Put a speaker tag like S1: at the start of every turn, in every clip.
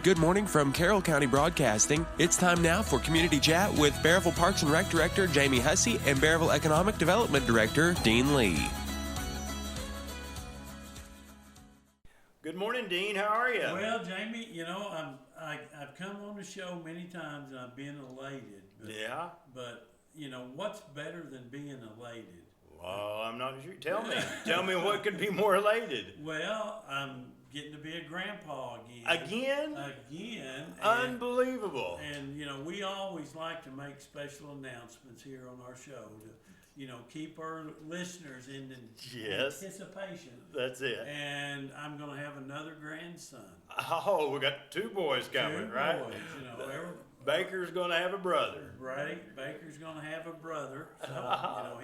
S1: Good morning from Carroll County Broadcasting. It's time now for Community Chat with Bearville Parks and Rec Director Jamie Hussey and Bearville Economic Development Director Dean Lee.
S2: Good morning, Dean. How are you?
S3: Well, Jamie, you know, I've come on the show many times and I've been elated.
S2: Yeah.
S3: But, you know, what's better than being elated?
S2: Well, I'm not sure. Tell me. Tell me what could be more elated.
S3: Well, I'm getting to be a grandpa again.
S2: Again?
S3: Again.
S2: Unbelievable.
S3: And, you know, we always like to make special announcements here on our show to, you know, keep our listeners in
S2: Yes.
S3: anticipation.
S2: That's it.
S3: And I'm going to have another grandson.
S2: Oh, we got two boys coming, right?
S3: Boys, you know,
S2: Baker's going to have a brother.
S3: Right, Baker's gonna have a brother, so, you know,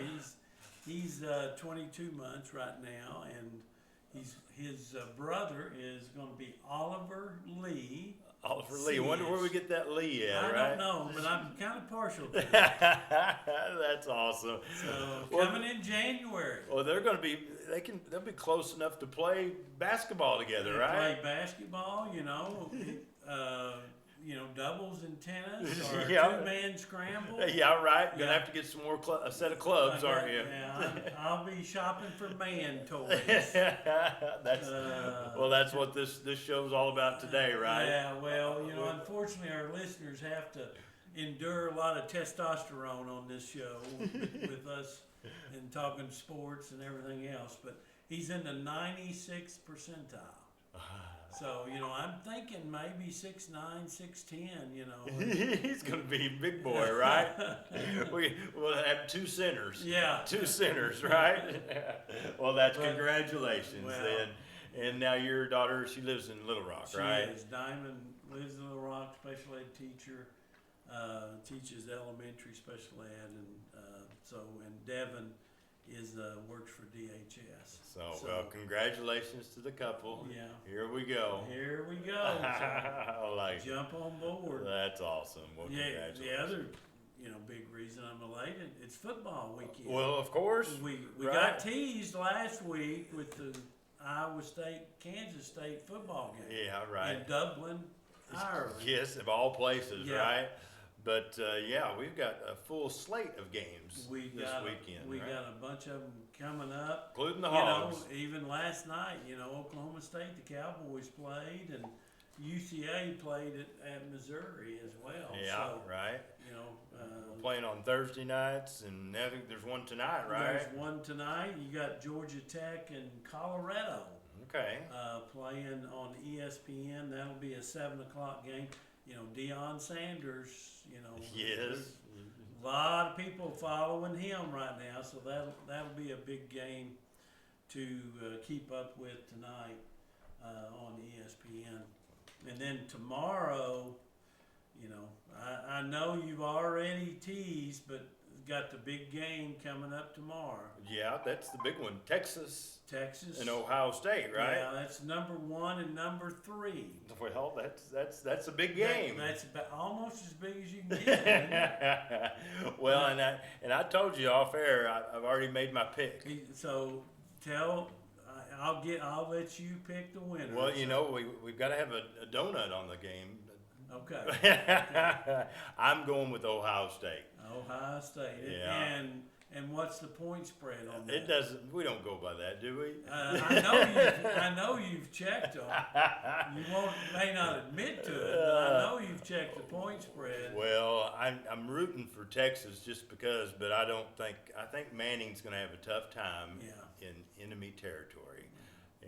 S3: he's 22 months right now, and his brother is gonna be Oliver Lee.
S2: Oliver Lee. I wonder where we get that Lee at,
S3: I
S2: right?
S3: don't know, but I'm kind of partial to it.
S2: That's awesome.
S3: So, coming in January.
S2: Well, they're going to be, they'll be close enough to play basketball together, right?
S3: Play basketball, you know, doubles in tennis or
S2: Yeah.
S3: two-man scramble.
S2: Yeah, right. Gonna
S3: Yeah.
S2: have to get some more a set of clubs, aren't you?
S3: Yeah, I'll be shopping for man toys.
S2: That's what this show's all about today, right?
S3: Yeah, well, you know, unfortunately, our listeners have to endure a lot of testosterone on this show with us and talking sports and everything else. But he's in the 96th percentile. So, you know, I'm thinking maybe 6'9", 6'10", you know.
S2: He's going to be a big boy, right? We'll have two centers.
S3: Yeah.
S2: Two centers, right? Well, that's congratulations
S3: well,
S2: then. And now your daughter, she lives in Little Rock, right?
S3: She is. Diamond lives in Little Rock, special ed teacher, teaches elementary special ed, and Devin works for DHS.
S2: So, well, congratulations to the couple.
S3: Yeah.
S2: Here we go.
S3: Here we go.
S2: I like
S3: Jump on board.
S2: That's awesome. Well,
S3: Yeah,
S2: congratulations.
S3: the other, you know, big reason I'm elated, it's football weekend.
S2: Well, of course.
S3: We
S2: right?
S3: got teased last week with the Iowa State, Kansas State football game.
S2: Yeah, right.
S3: In Dublin, Ireland.
S2: Yes, of all places,
S3: Yeah.
S2: right? But we've got a full slate of games this weekend.
S3: We
S2: right?
S3: got a bunch of them coming up.
S2: Including the
S3: You
S2: Hogs.
S3: know, even last night, you know, Oklahoma State, the Cowboys played, and UCA played at Missouri as well.
S2: Yeah,
S3: so,
S2: right.
S3: You know,
S2: We're playing on Thursday nights, and I think there's one tonight, right?
S3: there's one tonight. You got Georgia Tech and Colorado
S2: Okay.
S3: playing on ESPN. That'll be a 7:00 game. You know, Deion Sanders, you know.
S2: Yes.
S3: There's a lot of people following him right now, so that'll be a big game to keep up with tonight on ESPN. And then tomorrow, you know, I know you've already teased, but got the big game coming up tomorrow.
S2: Yeah, that's the big one. Texas and Ohio State, right?
S3: Yeah, that's number 1 and number 3.
S2: Well, that's a big game.
S3: That's almost as big as you can get.
S2: Well, and I told you off air, I've already made my pick.
S3: So I'll let you pick the winner.
S2: Well, you know, we've got to have a donut on the game.
S3: Okay.
S2: I'm going with Ohio State.
S3: Ohio State.
S2: Yeah.
S3: And what's the point spread on that?
S2: It doesn't. We don't go by that, do we?
S3: I know you've checked them. You may not admit to it, but I know you've checked the point spread.
S2: Well, I'm rooting for Texas just because, but I think Manning's going to have a tough time in enemy territory,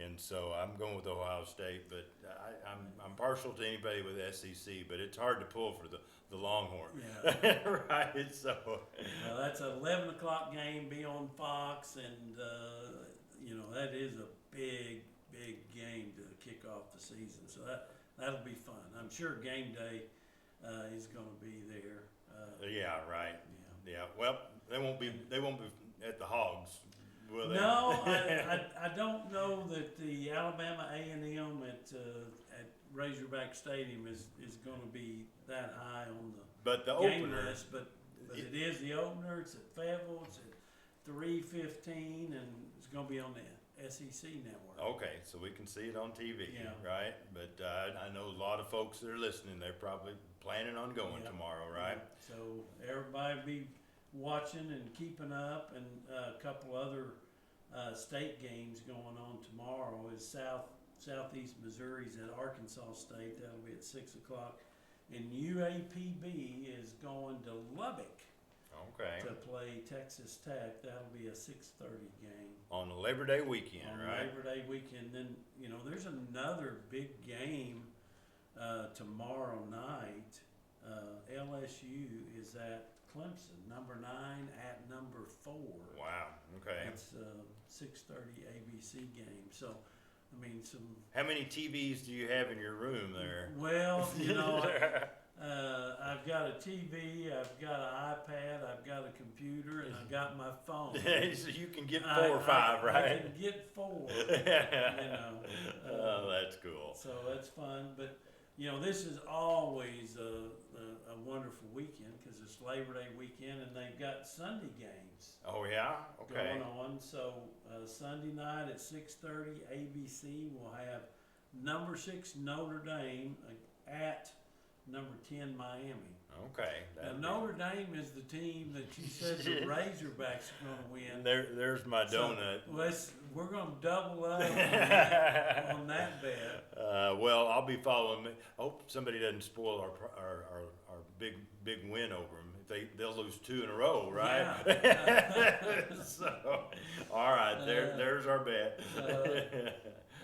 S2: and so I'm going with Ohio State. But I'm partial to anybody with SEC, but it's hard to pull for the Longhorn.
S3: Yeah.
S2: Right. So.
S3: Well, that's an 11:00 game. Be on Fox, and you know that is a big game to kick off the season. So that'll be fun. I'm sure game day is going to be there.
S2: Yeah. Right.
S3: Yeah.
S2: Yeah. Well, they won't be at the Hogs, will they?
S3: No, I don't know that the Alabama A&M at Razorback Stadium is going to be that high on the game
S2: opener
S3: list, but it is the opener. It's at Fayetteville. It's at 3:15, and it's going to be on SEC network.
S2: Okay, so we can see it on TV,
S3: Yeah.
S2: right? But I know a lot of folks that are listening, they're probably planning on going
S3: Yeah.
S2: tomorrow, right?
S3: So everybody be watching and keeping up, and a couple other state games going on tomorrow is Southeast Missouri's at Arkansas State. That'll be at 6 o'clock. And UAPB is going to Lubbock
S2: Okay.
S3: to play Texas Tech. That'll be a 6:30 game.
S2: On the Labor Day weekend,
S3: On
S2: right?
S3: Labor Day weekend. Then, there's another big game tomorrow night. LSU is at Clemson, number 9 at number 4.
S2: Wow, okay.
S3: It's a 6:30 ABC game. So, some.
S2: How many TVs do you have in your room there?
S3: Well, I've got a TV, I've got an iPad, I've got a computer, and I've got my phone.
S2: So you can get 4 or 5, right?
S3: I can get 4.
S2: Oh, that's cool.
S3: So that's fun. But, this is always a wonderful weekend because it's Labor Day weekend and they've got Sunday games
S2: Oh, yeah? Okay.
S3: going on. So Sunday night at 6:30, ABC will have number 6 Notre Dame at number 10 Miami.
S2: Okay.
S3: Now, Notre Dame is the team that you said the Razorbacks are going to win.
S2: There's my donut.
S3: So we're going to double up on that bet.
S2: Well, I'll be following. Hope somebody doesn't spoil our big win over them. They'll lose 2 in a row, right?
S3: Yeah.
S2: So, all right, there's our bet.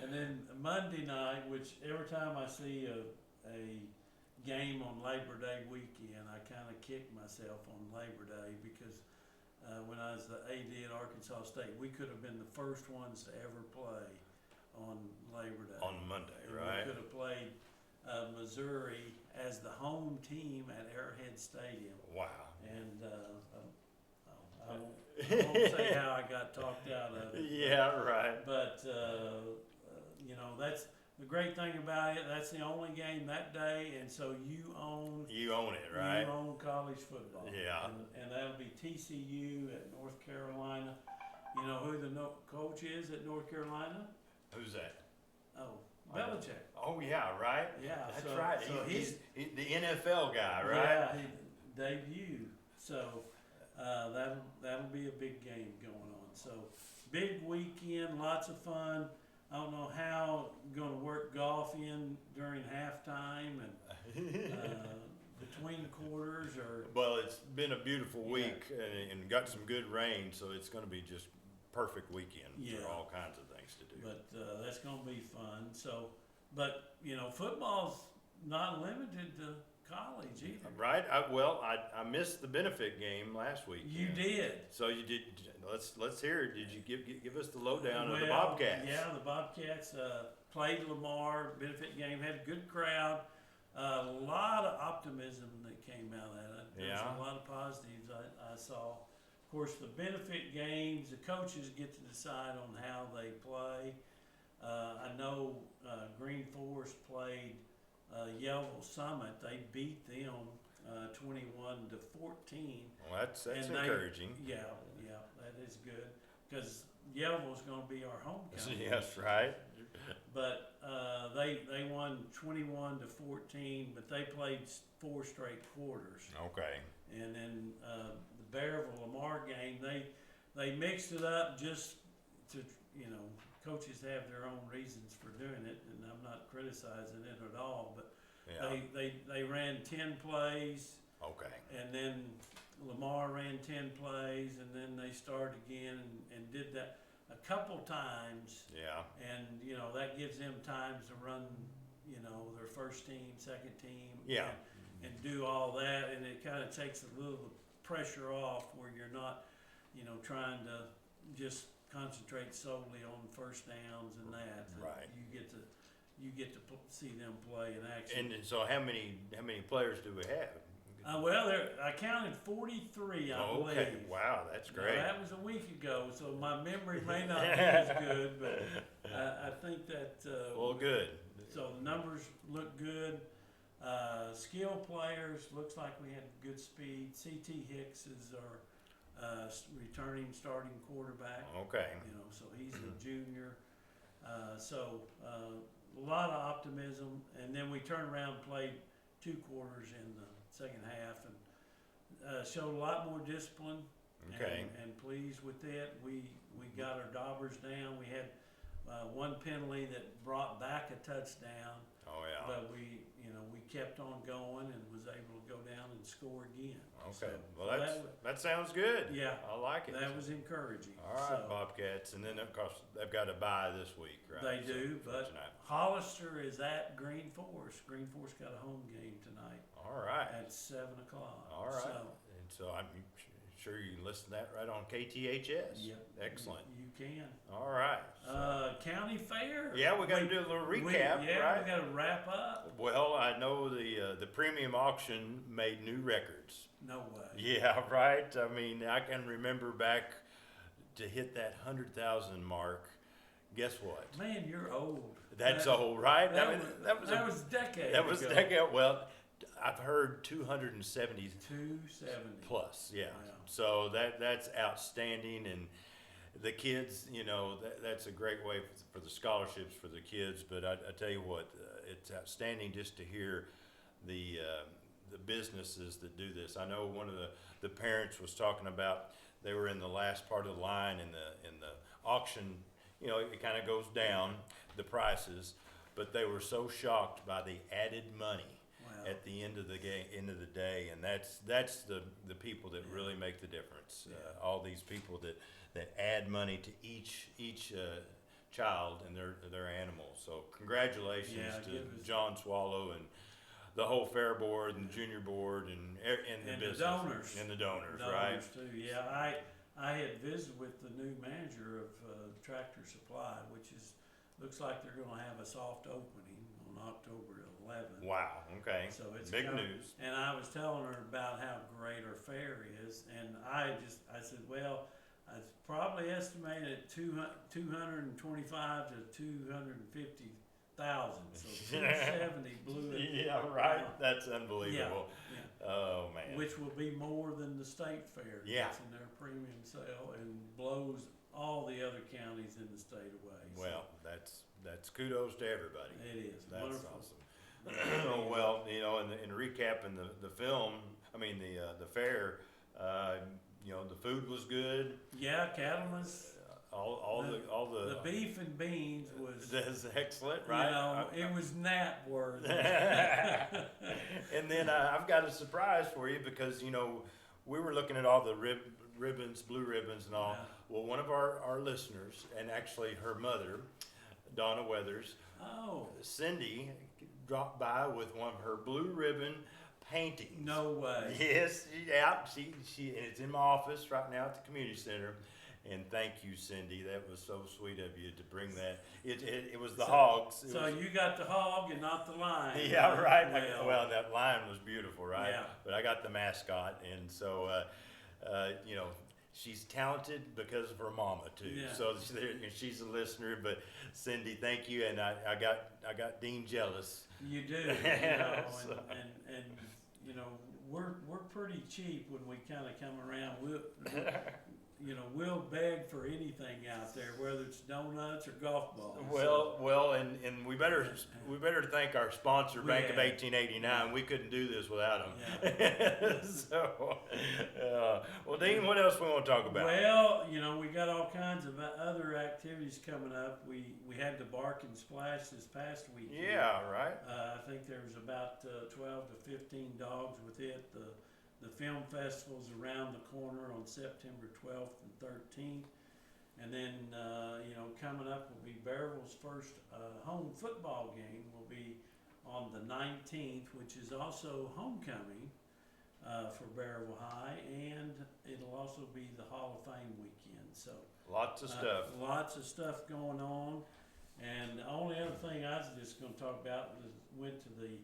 S3: And then Monday night, which every time I see a game on Labor Day weekend, I kind of kick myself on Labor Day because when I was the AD at Arkansas State, we could have been the first ones to ever play on Labor Day.
S2: On Monday,
S3: And
S2: right?
S3: We could have played Missouri as the home team at Arrowhead Stadium.
S2: Wow.
S3: And I won't say how I got talked out of it.
S2: Yeah, right.
S3: But, that's the great thing about it. That's the only game that day, and so you own
S2: it, right?
S3: You own college football.
S2: Yeah.
S3: And that'll be TCU at North Carolina. You know who the coach is at North Carolina?
S2: Who's that?
S3: Oh, Belichick.
S2: Oh, yeah, right?
S3: Yeah.
S2: That's
S3: so,
S2: right.
S3: So
S2: He's the NFL guy, right?
S3: Yeah, he debuted. So that'll be a big game going on. So big weekend, lots of fun. I don't know how I'm going to work golf in during halftime and between the quarters or.
S2: Well, it's been a beautiful week and got some good rain, so it's going to be just perfect weekend for all kinds of things to do.
S3: But that's going to be fun. So, but football's not limited to college either.
S2: Right? I missed the benefit game last week.
S3: You did.
S2: So you did. Let's hear it. Did you give us the lowdown of the Bobcats?
S3: Yeah, the Bobcats played Lamar. Benefit game, had a good crowd. A lot of optimism that came out of that. There was a lot of positives I saw. Of course, the benefit games, the coaches get to decide on how they play. I know Green Forest played Yellville Summit. They beat them 21-14.
S2: Well, that's encouraging.
S3: Yeah, that is good because Yellville's going to be our homecoming.
S2: Yes, right.
S3: But they won 21-14, but they played 4 straight quarters.
S2: Okay.
S3: And then the Bearville Lamar game, they mixed it up just to coaches have their own reasons for doing it, and I'm not criticizing it at all. But they ran 10 plays. Okay. And then Lamar ran 10 plays, and then they started again and did that a couple times. Yeah. And that gives them times to run, their first team, second team. Yeah. And do all that, and it kind of takes a little pressure off where you're not, trying to just concentrate solely on first downs and that. Right. You get to see them play in action.
S2: And so how many players do we have?
S3: I counted 43, I believe.
S2: Okay, wow, that's great.
S3: Now, that was a week ago, so my memory may not be as good, but I think that.
S2: Good.
S3: So the numbers look good. Skill players, looks like we had good speed. C.T. Hicks is our returning starting quarterback.
S2: Okay.
S3: You know, so he's a junior. A lot of optimism, and then we turned around and played 2 quarters in the second half and showed a lot more discipline.
S2: Okay.
S3: And pleased with it. We got our daubers down. We had one penalty that brought back a touchdown,
S2: Oh, yeah.
S3: but we kept on going and was able to go down and score again.
S2: Okay.
S3: So,
S2: Well,
S3: that
S2: that sounds good.
S3: Yeah.
S2: I like it.
S3: That was encouraging.
S2: All right,
S3: So,
S2: Bobcats. And then, of course, they've got a bye this week, right?
S3: They
S2: So,
S3: do,
S2: for
S3: but
S2: tonight.
S3: Hollister is at Green Forest. Green Forest got a home game tonight
S2: All right.
S3: at 7 o'clock.
S2: All right.
S3: So,
S2: And so I'm sure you can listen to that right on KTHS.
S3: yep,
S2: Excellent.
S3: You can.
S2: All right.
S3: County fair.
S2: Yeah, we got to do a little recap,
S3: Yeah,
S2: right?
S3: we got to wrap up.
S2: Well, I know the premium auction made new records.
S3: No way.
S2: Yeah, right. I mean, I can remember back to hit that 100,000 mark. Guess what?
S3: Man, you're old.
S2: That's
S3: That-
S2: old, right?
S3: That,
S2: I mean,
S3: was decades
S2: that was
S3: ago.
S2: decade. Well, I've heard 270
S3: 270
S2: plus. Yeah.
S3: Wow.
S2: So that's outstanding, and the kids, that's a great way for the scholarships for the kids. But I tell you what, it's outstanding just to hear the businesses that do this. I know one of the parents was talking about they were in the last part of the line in the auction. It kind of goes down the prices, but they were so shocked by the added money
S3: Wow.
S2: at the end of the day, and that's the people that really make the difference. All these people that add money to each child and their animals. So congratulations
S3: Yeah,
S2: to
S3: give us-
S2: John Swallow and the whole fair board and junior board and the
S3: And the
S2: business
S3: donors.
S2: and the donors, right?
S3: Dollars too. Yeah, I had visited with the new manager of Tractor Supply, which looks like they're going to have a soft opening on October 11th.
S2: Wow. Okay.
S3: So it's
S2: big
S3: kinda-
S2: news.
S3: And I was telling her about how great our fair is, and I said, well, I probably estimated at 225 to 250,000. So 270 blew it.
S2: Yeah, right.
S3: out.
S2: That's unbelievable.
S3: Yeah.
S2: Oh man.
S3: Which will be more than the state fair
S2: Yeah.
S3: gets in their premium sale and blows all the other counties in the state away. So
S2: Well, that's kudos to everybody.
S3: it is
S2: That's
S3: wonderful.
S2: awesome. Well, in recapping the film, I mean the fair, the food was good.
S3: Yeah, Cattleman's.
S2: All the
S3: The beef and beans was,
S2: that's excellent, right?
S3: it was nap worthy.
S2: And then I've got a surprise for you because we were looking at all the ribbons, blue ribbons, and all.
S3: Yeah.
S2: Well, one of our listeners, and actually her mother, Donna Weathers,
S3: Oh,
S2: Cindy, dropped by with one of her blue ribbon paintings.
S3: no way.
S2: Yes, yeah, she and it's in my office right now at the community center. And thank you, Cindy. That was so sweet of you to bring that. It was the hogs. It
S3: So
S2: was-
S3: you got the hog and not the lion.
S2: yeah, right.
S3: Well,
S2: Well, that lion was beautiful, right?
S3: Yeah.
S2: But I got the mascot, and so she's talented because of her mama too.
S3: Yeah.
S2: So she's a listener. But Cindy, thank you, and I got Dean jealous.
S3: You do,
S2: So-
S3: and we're pretty cheap when we kind of come around. We'll beg for anything out there, whether it's donuts or golf balls.
S2: Well, and we better thank our sponsor, Bank of
S3: Yeah.
S2: 1889. We couldn't do this without them.
S3: Yeah.
S2: So, well, Dean, what else we want to talk about?
S3: Well, we got all kinds of other activities coming up. We had the Bark and Splash this past weekend.
S2: Yeah, right.
S3: I think there was about 12 to 15 dogs with it. The film festival's around the corner on September 12th and 13th. And then, coming up will be Bearville's first home football game will be on the 19th, which is also homecoming for Bearville High, and it'll also be the Hall of Fame weekend. So
S2: Lots of stuff.
S3: lots of stuff going on. And the only other thing I was just going to talk about was went to the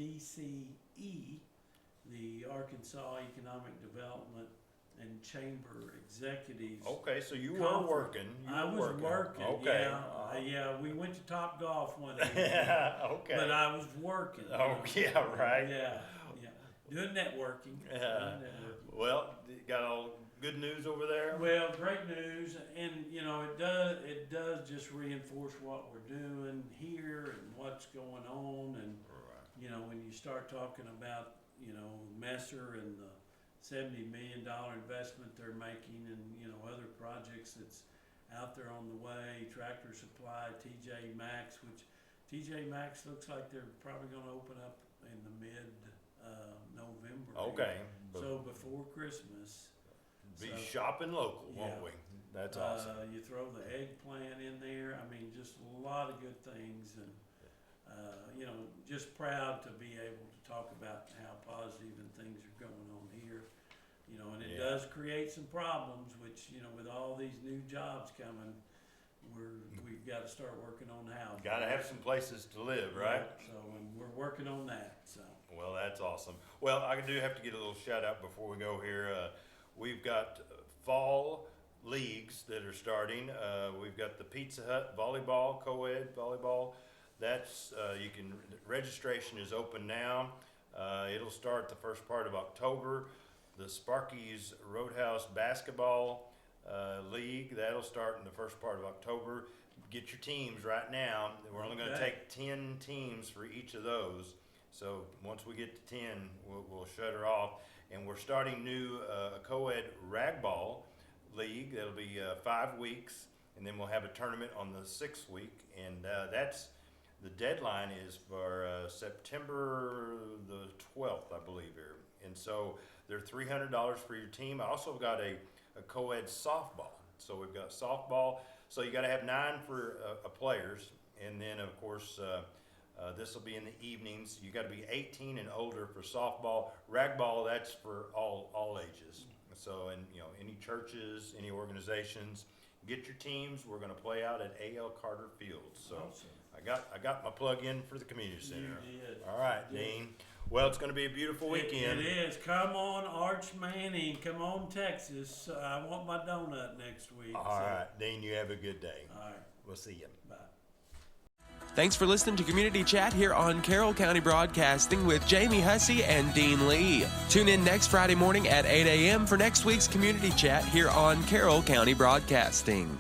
S3: ADCE, the Arkansas Economic Development and Chamber Executives.
S2: Okay, so you were
S3: Conference.
S2: working.
S3: I was working.
S2: Okay.
S3: Yeah. We went to Top Golf one day,
S2: Okay.
S3: but I was working.
S2: Oh, yeah, right.
S3: Yeah. Doing networking.
S2: Well, you got all good news over there?
S3: Well, great news, and it does just reinforce what we're doing here and what's going on, and when you start talking about Messer and the $70 million investment they're making, and other projects that's out there on the way, Tractor Supply, TJ Maxx, which TJ Maxx looks like they're probably going to open up in the mid-November.
S2: Okay.
S3: So before Christmas.
S2: Be
S3: So,
S2: shopping local, won't we? That's awesome.
S3: You throw the eggplant in there. I mean, just a lot of good things, and just proud to be able to talk about how positive and things are going on here. And it does create some problems, which with all these new jobs coming, we've got to start working on housing.
S2: Got to have some places to live, right?
S3: Yeah, so and we're working on that. So.
S2: Well, that's awesome. Well, I do have to get a little shout out before we go here. We've got fall leagues that are starting. We've got the Pizza Hut volleyball, co-ed volleyball. That's registration is open now. It'll start the first part of October. The Sparky's Roadhouse basketball league, that'll start in the first part of October. Get your teams right now. We're only going to take 10 teams for each of those. So once we get to 10, we'll shut her off. And we're starting new co-ed ragball league. That'll be 5 weeks, and then we'll have a tournament on the 6th week. And that's the deadline is for September the 12th, I believe here. And so they're $300 for your team. I also got a co-ed softball. So we've got softball. So you got to have 9 for players, and then of course. This will be in the evenings. You got to be 18 and older for softball. Ragball, that's for all ages. So, and any churches, any organizations, get your teams. We're going to play out at A.L. Carter Field. So, awesome. I got my plug in for the community center.
S3: You did.
S2: All right, Dean. Well, it's going to be a beautiful weekend.
S3: It is. Come on, Arch Manning. Come on, Texas. I want my donut next week.
S2: All right, Dean. You have a good day.
S3: All right.
S2: We'll see you.
S3: Bye.
S1: Thanks for listening to Community Chat here on Carroll County Broadcasting with Jamie Hussey and Dean Lee. Tune in next Friday morning at 8 a.m. for next week's Community Chat here on Carroll County Broadcasting.